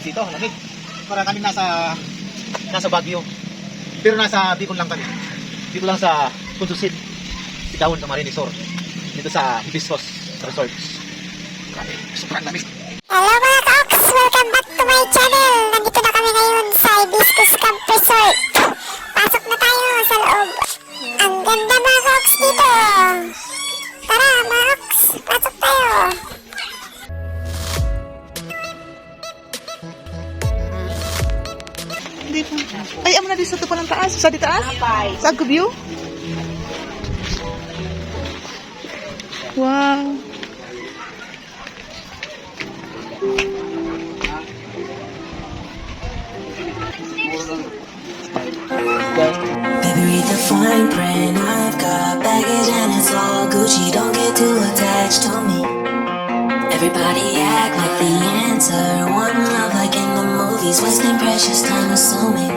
dito, lamig. Para kami nasa Baguio. Pero nasa Bicol lang kami. Dito lang sa Punsusid, Tigawon, Camarines Sur. Dito sa Hibiscos Resorts. Grabe, sobrang lamig. Hello mga ka-ox! Welcome back to my channel! Nandito na kami ngayon sa Hibiscos Camp Resort. Pasok na tayo sa loob. Ang ganda mga ka-ox dito! Tara mga ka-ox! Pasok tayo! Hindi po. Ay, amo na di sa tupa ng taas. Sa di taas? Sa Agco View? Wow. Baby, read the fine print. I've got baggage and it's all Gucci. Don't get too attached to me. Everybody act like the answer. One love like in the movies. Wasting precious time assuming.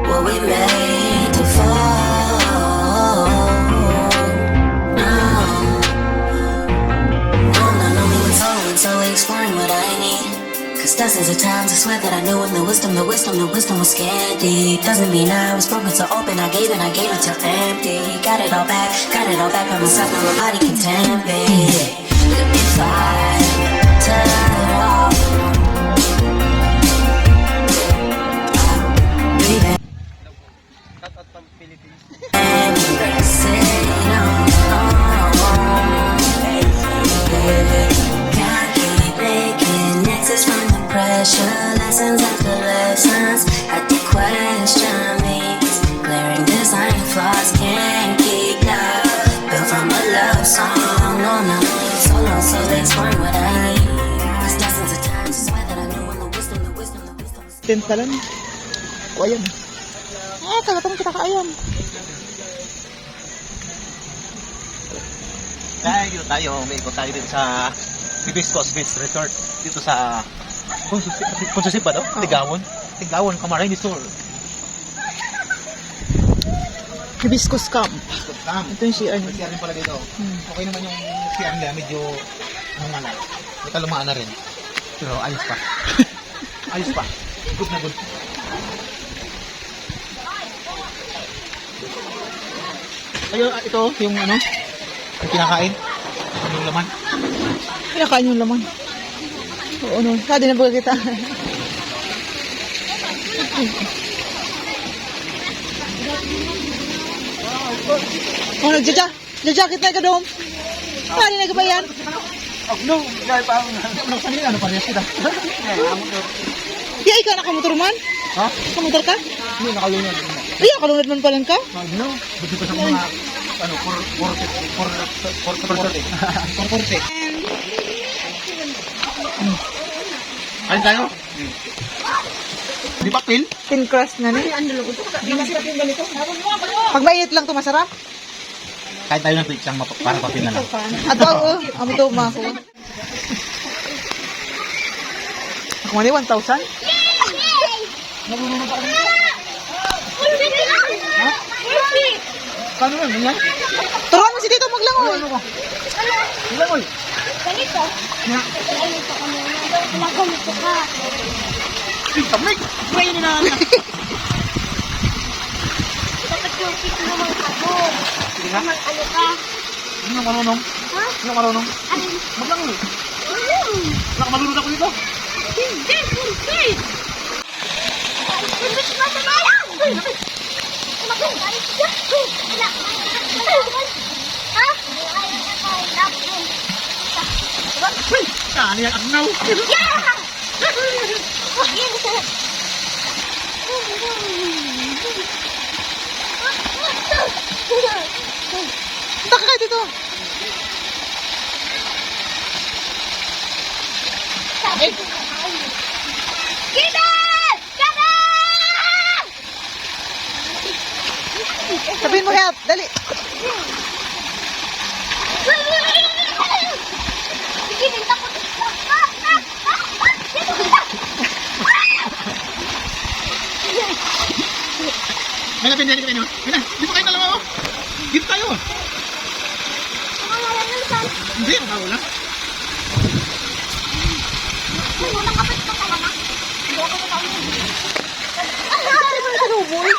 What we made to fall. So exploring what I need. Cause dozens of times I swear that I knew when the wisdom was scanty. Doesn't mean I was broken so open, I gave it till empty. Got it all back by myself, now nobody can tempt me. If I turn it off, breathe in. Embrace it, from the pressure, lessons after lessons. Had to question these glaring design flaws. Can't keep love built from a love song. No, solo, so they exploring what I need. Cause dozens of times I swear that I knew when the wisdom was. Tentalan. O, ayan. Tagatong kita kaayam. Tayo, may ikot tayo dito sa Hibiscos Beach Resort. Dito sa Punsusid ba daw? Tigawon, Camarines Sur. Hibiscus Camp. Ito yung CR. May CR rin pala dito. Okay naman yung CR nila, medyo may kalumaan na rin. Pero ayos pa. Ayos pa. Good na good. Ayun, ito yung yung kinakain. Yung laman. Pinakain yung laman. Oo, no. Sadi na baga kita. Oh, nagja-jacket na ka doon. Sadi na ka ba yan? No, gaya pa ako na. Ano pa rin kita? Di ay ka nakamotor man? Ha? Nakamotor ka? Hindi, nakalunod. Ay, nakalunod man palang ka? No, buti pa sa mga, porte. Ayun tayo? Di ba, Phil? Thin crust na ni. Di masarap yung ganito. Pag mainit lang to masarap. Kahit tayo ng pizza, para pa Phil na lang. Ato, amo to ma ko. Ako mali 1,000? Paano yun? Ganyan? Turuan mo si Tito maglangoy. Langoy. Ganito? Ganito ka muna. Naganito ka. Tamig! Ngayon na lang. Dapat yung pick naman ako. Sige nga. Ano ka? Hindi na marunong. Ha? Hindi na marunong. Alin? Maglangoy. Nakamalunod ako dito. Hindi! Hindi! Hindi ka sa bayan! Ha? Ano yan? Agnaw! Taka kayo dito. Sabihin mo help, dali. May napindihan ka kayo. Dito kayo na lang ako. Dito tayo. Hindi, mabaho lang. Kaluboy.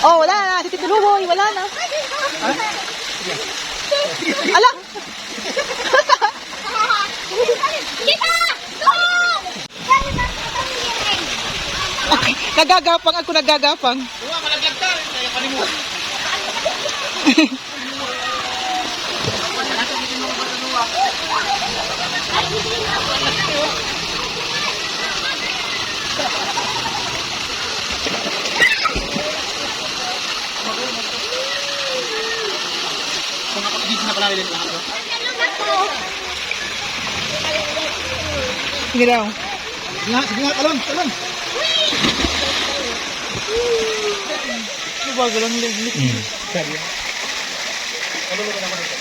Oh, wala na. Si Tito Luboy, wala na. Ala! Nagagapang ako, nagagapang. Uwa, malaglag ka. Kaya palimutan. Kung nakapagigit na pala rin lahat. Sige daw. Sige nga, talon, talon. Bago lang liglig. Seryo. Kaluluwa naman ito.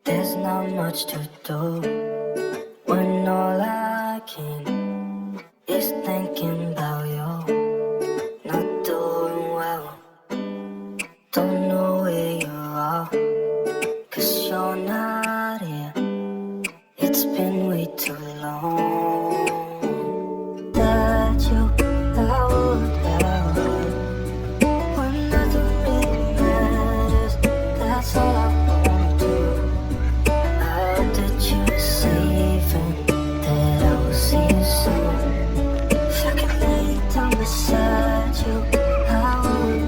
There's not much to do when all I can is thinking about you. Not doing well, don't know where you are, 'cause you're not here. It's been way too long that you out when nothing really matters. That's all I wanna do. Out that you're safe and that I will see you soon. If I can lay down beside you, I would.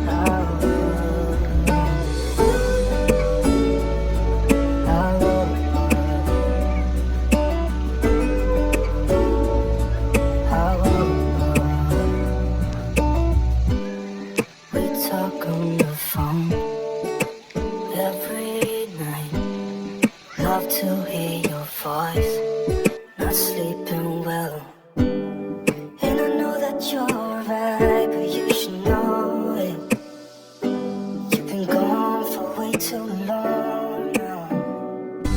We talk on the phone every night. Love to hear your voice. Not sleeping well, and I know that you're right, but you should know it. You've been gone for way too long now.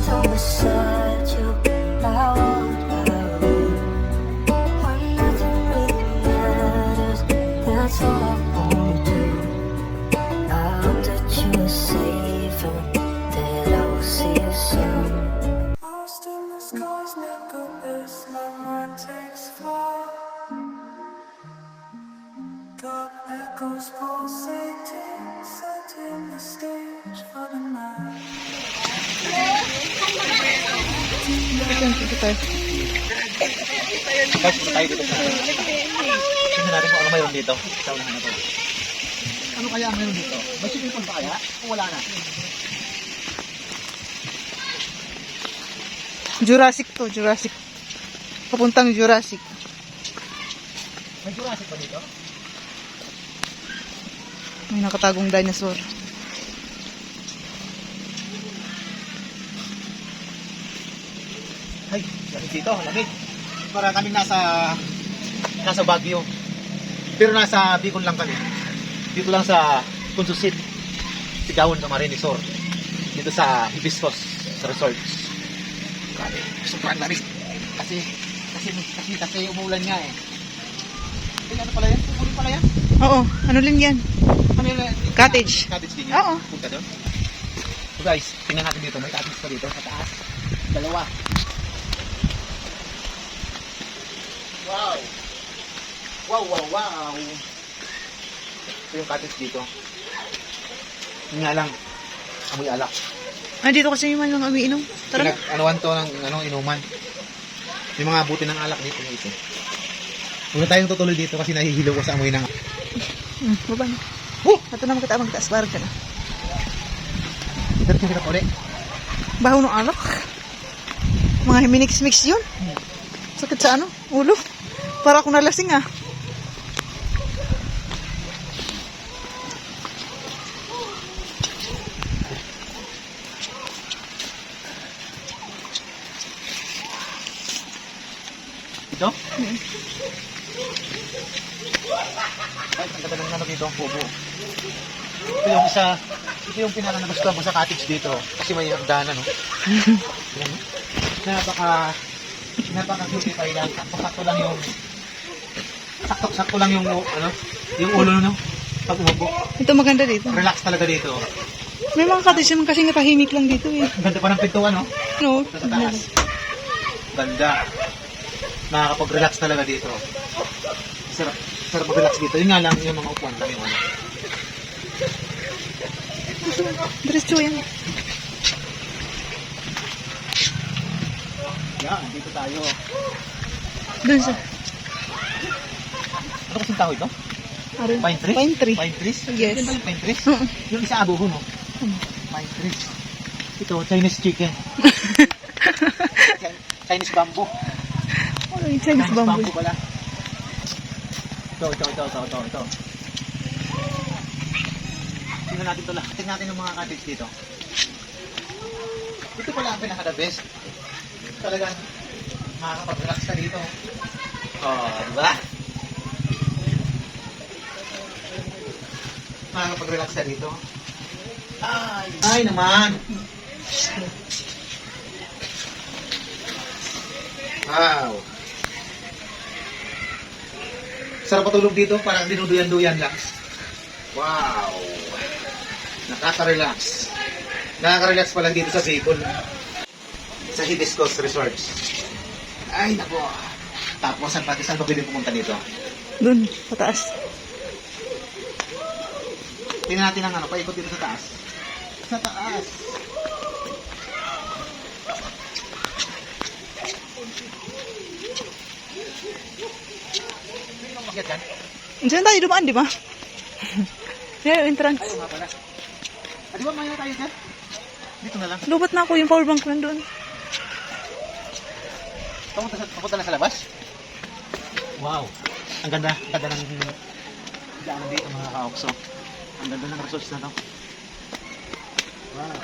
Down beside you, out. When nothing really matters, that's all I wanna do. I hope that you're safe and that I will see you soon. Lost in the skies, never miss, my mind takes flight. The echoes pulsating, setting the stage for the night. Dito tayo. Guys, punta tayo dito sa... Tingnan natin kung ano mayroon dito. Sa unahan na to. Ano kaya ang mayroon dito? May swimming pool ba kaya? O wala na? Jurassic to, Jurassic. Papuntang Jurassic. May Jurassic ba dito? May nakatagong dinosaur. Ay, lamig dito, lamig. Para kami nasa Baguio. Pero nasa Bicol lang kami. Dito lang sa Punsusit, Sigawan, Camarines Sur. Dito sa Hibiscos Resorts. Grabe, sobrang lamig. Kasi umuulan nga eh. Ay, ano pala yan? Umuulan pala yan? Oo, ano lang yan? Ano yun? Cottage. Cottage din yan? Oo. Punta doon. So guys, tingnan natin dito. May cottage pa dito sa taas. Dalawa. Wow! Wow! Ito yung cottage dito. Yun nga lang, amoy alak. Ah, dito kasi yung mga umiinom. Tara na. Anuan to ng inuman. Yung mga buti ng alak dito. Huwag na tayong tutuloy dito kasi nahihilo ko sa amoy ng... Baba na. Ito na magtaas. Parang ka na. Dito kita ulit. Baho ng alak. Mga minix-mix yun. Sakit sa ano? Ulo. Para akong nalasing ah. Ito? Ay, ang ganda ng ano dito, ang pubo. Ito yung pinaka nagustuhan ko sa cottage dito. Kasi may hagdanan, no? Yan, no? Napaka-cutie lang. Sakto lang yung, yung ulo, no? Pag umubo. Ito maganda dito. Relax talaga dito. May mga cottage naman kasi natahimik lang dito eh. Ang ganda pa ng pintuan, no? No? Ito sa taas. Ganda. Nakakapag-relax talaga dito. Sarap mag-relax dito. Yun nga lang, yung mga upuan lang yung ano. Diretso yan. Yan, dito tayo. Doon sa... Ano kasing tao ito? Arin. Pine tree? Pine tree. Pine trees? Yes. Yun ba yung pine trees? Yung isa abuho, no? Pine trees. Ito, Chinese chicken. Chinese bamboo. Ano yung Chinese bamboo? pala. Ito. Tingnan natin ito lang. Tingnan natin yung mga cottage dito. Ito pala ang pinaka-the best. Talagang makakapag-relax ka dito. Oh, diba? Makakapag-relax ka dito. Ay naman! Wow! Sarap patulog dito, parang dinuduyan-duyan lang. Wow! Nakaka-relax. Nakaka-relax pala dito sa Bicol. Sa Hibiscos Resorts. Ay, nako. Tapos, saan pa pwede pumunta dito? Doon, pataas. Tingnan natin ang paikot dito sa taas. Sa taas. Bakit yan? Diyan tayo dumaan, di ba? Yan yung entrance. Ayaw nga pala. Di ba may na tayo dyan? Dito na lang. Lubat na ako yung power bank nandun. Papunta na sa labas? Wow. Ang ganda ng daanan dito mga kaokso. Ang ganda ng resorts na to. Wow.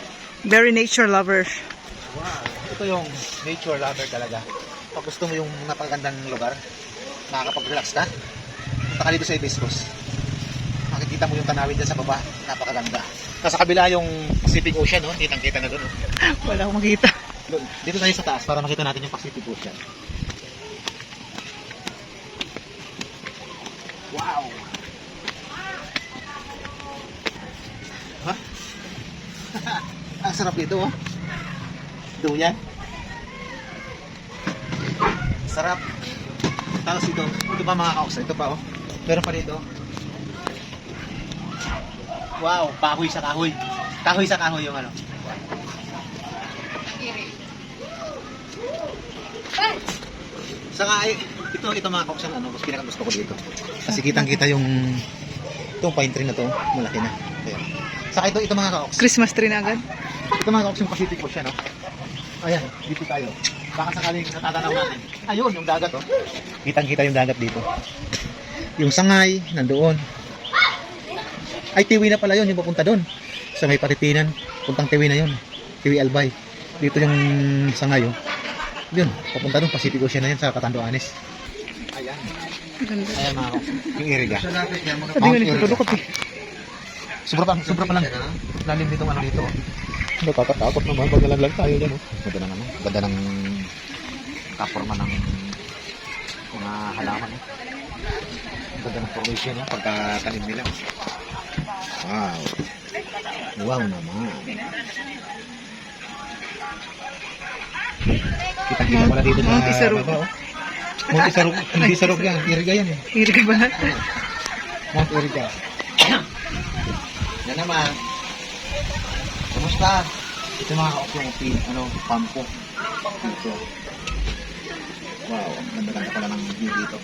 Very nature lover. Wow. Ito yung nature lover talaga. Pag gusto mo yung napakagandang lugar, makakapag-relax ka, punta ka dito sa Hibiscos. Makikita mo yung tanawin dyan sa baba. Napakaganda. Nasa kabila yung Pacific Ocean, no? Kitang-kita na doon. No? Wala akong makita. Doon. Dito tayo sa taas para makita natin yung Pacific Ocean. Wow! Ha? Ang sarap dito, oh. Duyan. Sarap. Tapos ito pa mga kaoksa, ito pa, oh. Meron pa dito. Wow, kahoy sa kahoy. Kahoy sa kahoy yung ano. Saka ito mga kaoks ang ano, pinakagusto ko dito. Kasi kitang-kita yung itong pine tree na to, malaki na. Kaya. Saka ito mga kaoks. Christmas tree na agad. Ito mga kaoks yung Pacific Ocean, no? Ayan, dito tayo. Baka sakaling natatanaw natin. Ayun, yung dagat, oh. Kitang-kita yung dagat dito. Yung sangay, nandoon. Ay, Tiwi na pala yun, yung papunta doon. Sa may Patitinan, puntang Tiwi na yun. Tiwi Albay. Dito yung sangay, oh. Yun, papunta doon, Pacific Ocean na yun sa Catanduanes. Ayan. Ganda. Ayan mga kaoks, yung Iriga. Sabi nga nagtutulok eh. Sobra pa lang. Lalim dito ano dito. Nakakatakot naman pag nalaglag tayo dyan. Oh. Ganda ng ano, ganda ng kaporma ng mga halaman. Eh. Ganda ng formation eh, pagkatanim nila. Wow. Wow naman. Kita-kita pala dito sa Monte Saruk. baba, oh. Monte Saruk. Hindi Saruk yan. Iriga yan eh. Iriga ba? Mount Iriga. Yan naman. Kamusta? Ito mga ka-ops yung pampo. Dito. Wow, ganda-ganda pala ng view dito.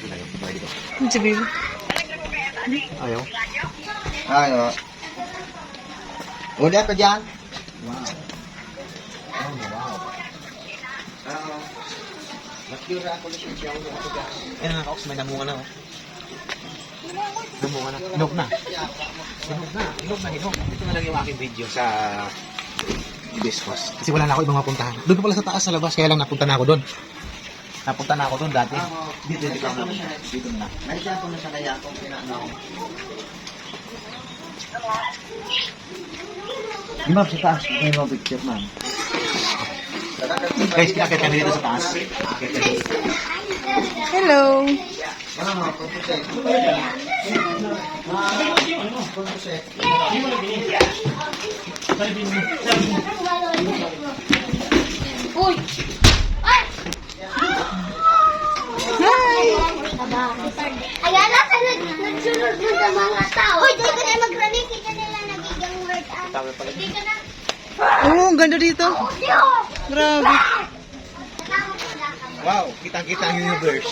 Ayaw, dito. Ang sabihin. Ayaw. Ayo. Udah ka dyan? Wow. Oh, wow. Nakira ako na siya ako dyan. Ayun mga ka-ops, may namunga na oh. Namunga na. Hinog na. Hinog na. Ito na lang yung aking video sa Hibiscus. Kasi wala na ako ibang mapuntahan. Doon pa pala sa taas sa labas, kaya lang napunta na ako doon. Napunta na ako doon dati. Dito na. Nandiyan ko na sa kaya kung pinano ako. Di ba sa taas? May mga picture man. Guys, kinakit kami dito sa taas. Hello. Uy! Ay! Hi. Ayan na, nagsunod mo sa mga tao. Uy, di ka na mag-running, di ka nila nagiging workout. Di ka na. Oh, ang ganda dito. Grabe. Wow, kitang-kita ang universe.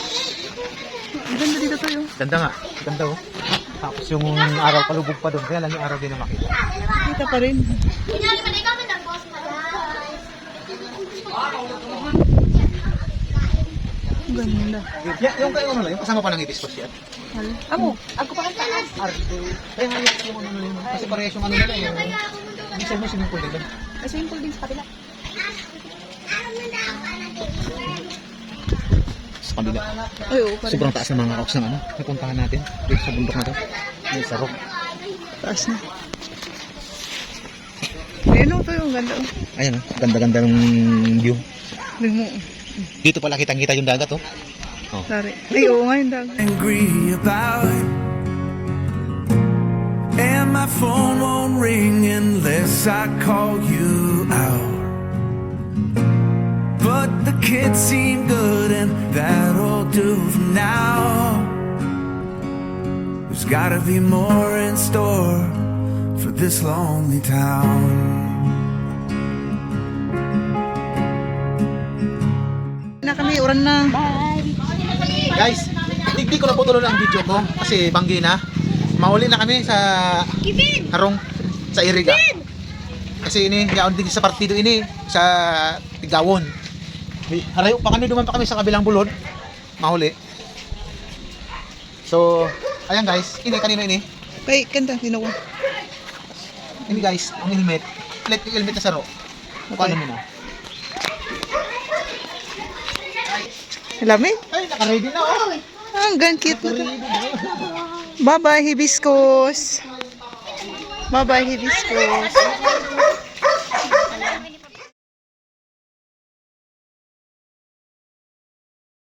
Ang ganda dito tayo. Ganda nga. Ganda oh. Tapos yung araw palubog pa doon. Kaya lang yung araw din na makita. Kita pa rin. Pinali pa na ikaw, nag-boss pa guys. Ang ganda. Yung kayo ano lang, yung kasama pa ng Hibiscus yan. Ako pa ang taas. Arte. Kaya nga yung ano yun. Kasi parehas yung ano nila yung... Hindi siya mo swimming pool din. Kasi yung pool din sa kabila. Sa kabila. Ay, oo pa rin. Sobrang taas ng mga rocks ng ano. Napuntahan natin. Dito sa bundok na to. May sarok. Taas na. Ayun o, tayo. Ang ganda o. Ayan oh. Ganda-ganda ng view. Ring mo. Dito pala kitang-kita yung dagat oh. Dari. Ay, oo nga yung dag. Angry about it. And my phone won't ring unless I call you out. But the kids seem good and that'll do for now. There's gotta be more in store for this lonely town. Na kami, uran na. Guys, hindi ko na po tuloy ang video ko. Kasi banggi na. Mahuli na kami sa harong sa Iriga. Kasi ini, yaon din sa partido ini sa Tigawon. Harayo pa kami, duman pa kami sa kabilang bulod. Mahuli. So, ayan guys, ini kanino ini? Ay, ganda. Tinawa. Ini guys, ang helmet. Electric helmet na saro. Mukha mo na. Lami? Ay, naka-ready na oh. Ang gan cute na to. Bye-bye, hibiscus. Bye-bye, hibiscus.